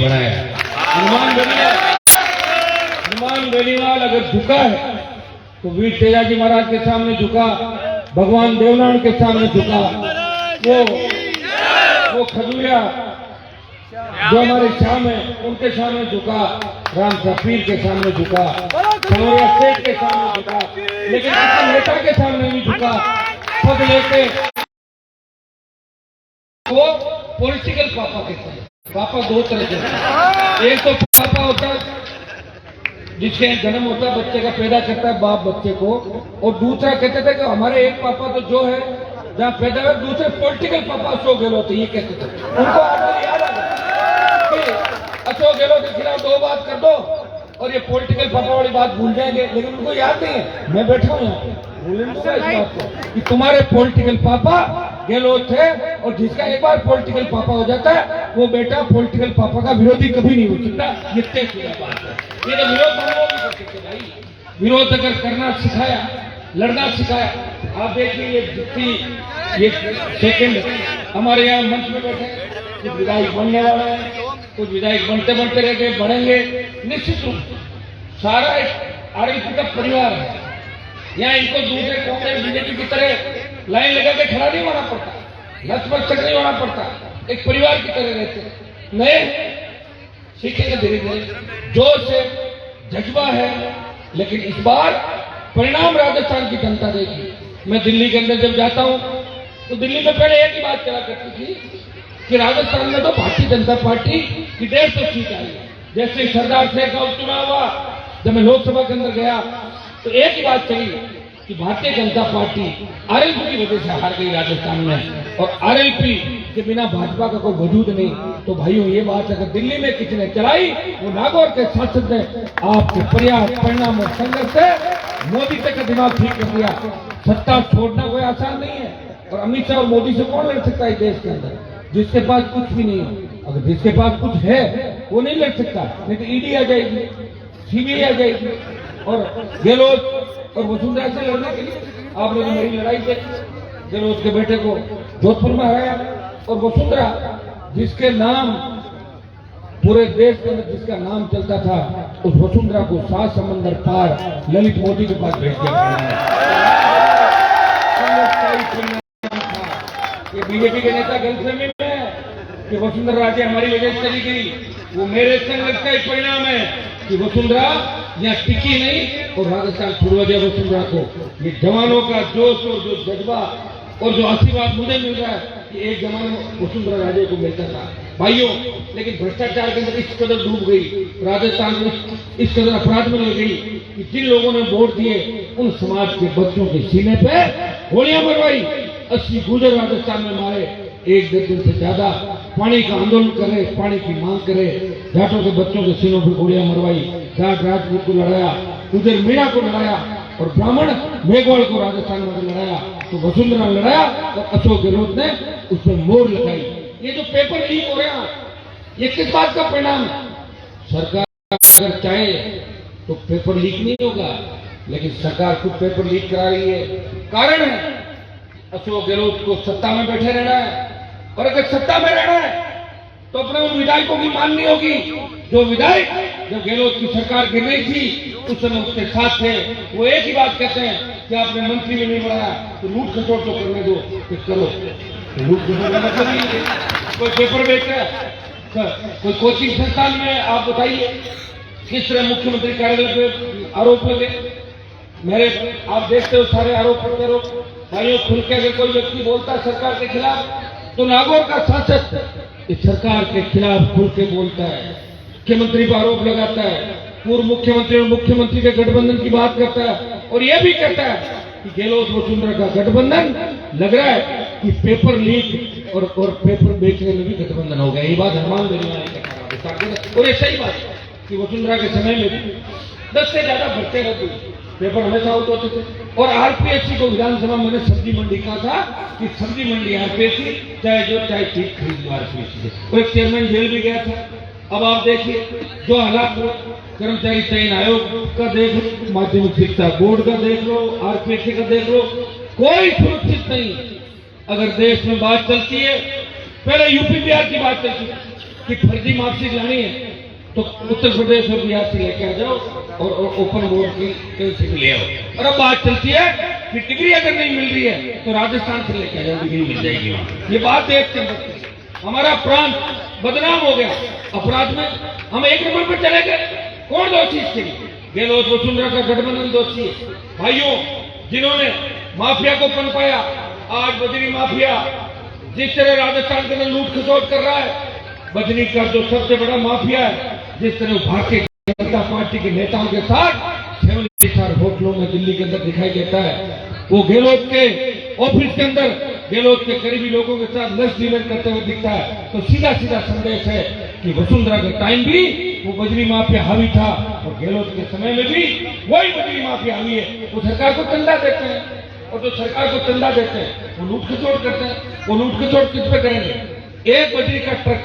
बनाया। हनुमान बेनीवाल अगर झुका है तो वीर तेजाजी महाराज के सामने झुका, भगवान देवनारायण के सामने झुका, वो खजुरिया जो हमारे शाम है उनके सामने झुका, राम पीर के सामने झुका, खनौरिया सेठ के सामने झुका, लेकिन किसी नेता के सामने नहीं झुका। पद लेके वो पॉलिटिकल पापा कहते हैं। पापा दो तरह के, एक तो पापा होता है जिसके जन्म होता है, बच्चे का पैदा करता है बाप बच्चे को, और दूसरा कहते थे कि हमारे एक पापा तो जो है जहाँ पैदा हुए, दूसरे पॉलिटिकल पापा अशोक गहलोत ये कहते थे। उनको आज याद आ गया कि अशोक गहलोत के खिलाफ दो बात कर दो और ये पॉलिटिकल पापा वाली बात भूल जाएंगे, लेकिन उनको याद नहीं है। मैं बैठा हूँ यहाँ, भूलने दूंगा इस बात को कि तुम्हारे पॉलिटिकल पापा गहलोत थे, और जिसका एक बार पॉलिटिकल पापा हो जाता है वो बेटा पॉलिटिकल पापा का विरोधी कभी नहीं हो सकता। ये तय शुदा बात है। ये तो विरोध हम लोग भी कर सकते भाई। विरोध अगर करना सिखाया, लड़ना सिखाया। आप देखिए ये जितनी ये सेकंड हमारे यहाँ मंच में बैठे, कुछ विधायक बनने वाले हैं, कुछ विधायक बनते बनते रह गए, बढ़ेंगे निश्चित रूप से। सारा एक आरएलपी का परिवार है। यहाँ इनको दूसरे कांग्रेस बीजेपी की तरह लाइन लगा के खड़ा नहीं होना पड़ता, नतमस्तक नहीं होना पड़ता, एक परिवार की तरह रहते। नए सीखेंगे धीरे धीरे, जोश है, जज्बा है, लेकिन इस बार परिणाम राजस्थान की जनता देगी। मैं दिल्ली के अंदर जब जाता हूं तो दिल्ली में पहले एक ही बात चला करती थी कि राजस्थान में तो भारतीय जनता पार्टी की 150 सीट आई। जैसे सरदार शेख का उपचुनाव हुआ, जब मैं लोकसभा के अंदर गया तो एक ही बात चली कि भारतीय जनता पार्टी आरएलपी की वजह से हार गई राजस्थान में, और आरएलपी के बिना भाजपा का कोई वजूद नहीं। तो भाइयों ये बात अगर दिल्ली में किसी ने चलाई, वो नागौर के सांसद ने आपके प्रयास, परिणाम और संघर्ष से मोदी तक का दिमाग ठीक कर दिया। सत्ता छोड़ना कोई आसान नहीं है, और अमित शाह और मोदी से कौन लड़ सकता है देश के अंदर, जिसके पास कुछ भी नहीं है। अगर जिसके पास कुछ है वो नहीं लड़ सकता, नहीं तो ईडी आ जाएगी, सीबीआई आ जाएगी। और गहलोत और वसुंधरा से लड़ने के लिए आप लोगों ने मेरी लड़ाई देखी, गहलोत के बेटे को जोधपुर में हराया, और वसुंधरा जिसके नाम पूरे देश के अंदर जिसका नाम चलता था, उस वसुंधरा को 7 समंदर पार ललित मोदी के पास भेज दिया। ये बीजेपी के नेता गलतफहमी में है कि वसुंधरा राजे हमारी वजह से चली गई। वो मेरे संघर्ष का एक परिणाम है कि वसुंधरा यहाँ टिकी नहीं, और राजस्थान छुड़वा दिया वसुंधरा को। ये जवानों का जोश और जो जज्बा और जो आशीर्वाद मुझे मिल रहा है कि एक जमाने में वसुंधरा राजे को मिलता था भाइयों। लेकिन भ्रष्टाचार के अंदर इस कदर डूब गई राजस्थान में, इस कदर अपराध में लग गई कि जिन लोगों ने वोट दिए उन समाज के बच्चों के सीने पे गोलियां मरवाई। 80 गुजर राजस्थान में मारे, 1 दर्जन से ज्यादा पानी का आंदोलन करे, पानी की मांग करे, जाटों के बच्चों के सीनों पर गोलियां मरवाई, जाट राजपूत को लड़ाया, गुजर मीणा को लड़ाया, और ब्राह्मण मेघवाल को राजस्थान में लड़ाया। तो वसुंधरा लड़ाया और अशोक गहलोत ने उसमें मोहर लगाई। ये जो पेपर लीक हो रहा है, ये किस बात का परिणाम है? सरकार अगर चाहे तो पेपर लीक नहीं होगा, लेकिन सरकार खुद पेपर लीक करा रही है। कारण है अशोक गहलोत को सत्ता में बैठे रहना है, और अगर सत्ता में रहना है तो अपने उन विधायकों की माननी होगी जो विधायक जब गहलोत की सरकार गिर रही थी उस समय उसके साथ थे। वो एक ही बात कहते हैं कि आपने मंत्री में नहीं बढ़ाया तो लूट खसोट तो करने दो, तो करो। लूट खसोट का मतलब नहीं है कोई पेपर बेच रहा है, कोई कोचिंग संस्थान में आप बताइए किस तरह मुख्यमंत्री कार्यालय पे आरोप लगे। मेरे आप देखते हो सारे आरोप प्रत्यारोप। भाइयों खुल के अगर कोई व्यक्ति बोलता है सरकार के खिलाफ तो नागौर का सांसद इस सरकार के खिलाफ खुल के बोलता है, मुख्यमंत्री पर आरोप लगाता है, पूर्व मुख्यमंत्री और मुख्यमंत्री के गठबंधन की बात करता है, और यह भी कहता है कि गहलोत वसुंधरा का गठबंधन लग रहा है कि पेपर लीक और पेपर बेचने में भी गठबंधन हो गया। ये बात हनुमान बेनीवाल और ये सही बात है कि वसुंधरा के समय में भी 10 से ज्यादा भर्ती रहती, पेपर हमेशा आउट होते थे। और आरपीएससी को विधानसभा में सब्जी मंडी कहा था कि सब्जी मंडी आरपीएससी चाहे ठीक खरीद लो आरपीएससी से। और एक चेयरमैन जेल भी गया था। अब आप देखिए जो हालात कर्मचारी चयन आयोग का देख लो, माध्यमिक शिक्षा बोर्ड का देख लो, आरपीएससी का देख लो, कोई सुरक्षित नहीं। अगर देश में बात चलती है, पहले यूपी बिहार की बात चलती है, कि फर्जी मार्कशीट लानी है तो उत्तर प्रदेश और बिहार से लेके आ जाओ और ओपन बोर्ड की कहीं से भी ले आओ। और अब बात चलती है कि डिग्री अगर नहीं मिल रही है तो राजस्थान से लेके आ जाओ, डिग्री मिल जाएगी वहां। ये बात एक चल सकती है। हमारा प्रांत बदनाम हो गया अपराध में, हम एक नंबर पर चले गए। कौन दोषी इसके लिए? गहलोत वसुंधरा का गठबंधन दोषी है। भाइयों, जिन्होंने माफिया को पनपाया, आज बजरी माफिया जिस तरह राजस्थान के अंदर लूट खसोट कर रहा है, बजरी का जो सबसे बड़ा माफिया है, जिस तरह भारतीय जनता पार्टी के नेताओं के साथ 7 स्टार होटलों में दिल्ली के अंदर दिखाई देता है, वो गहलोत के ऑफिस के अंदर गहलोत के करीबी लोगों के साथ लंच डिनर करते हुए दिखता है। तो सीधा सीधा संदेश है कि वसुंधरा के टाइम भी वो बजरी माफिया हावी था और गहलोत के समय में भी वही बजरी माफिया हावी है। वो सरकार को चंदा देते हैं और जो सरकार को चंदा देते हैं वो लूट खसोट करते हैं। वो लूट खसोट किस पे करेंगे? एक बजरी का ट्रक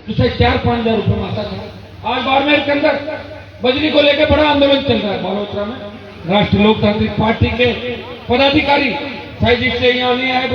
जिसे 4-5 हजार रुपए में आता था, आज बाड़मेर के अंदर बजरी को लेकर बड़ा आंदोलन चल रहा है। बालोतरा में राष्ट्रीय लोकतांत्रिक पार्टी के पदाधिकारी शायद इससे यहाँ नहीं आए।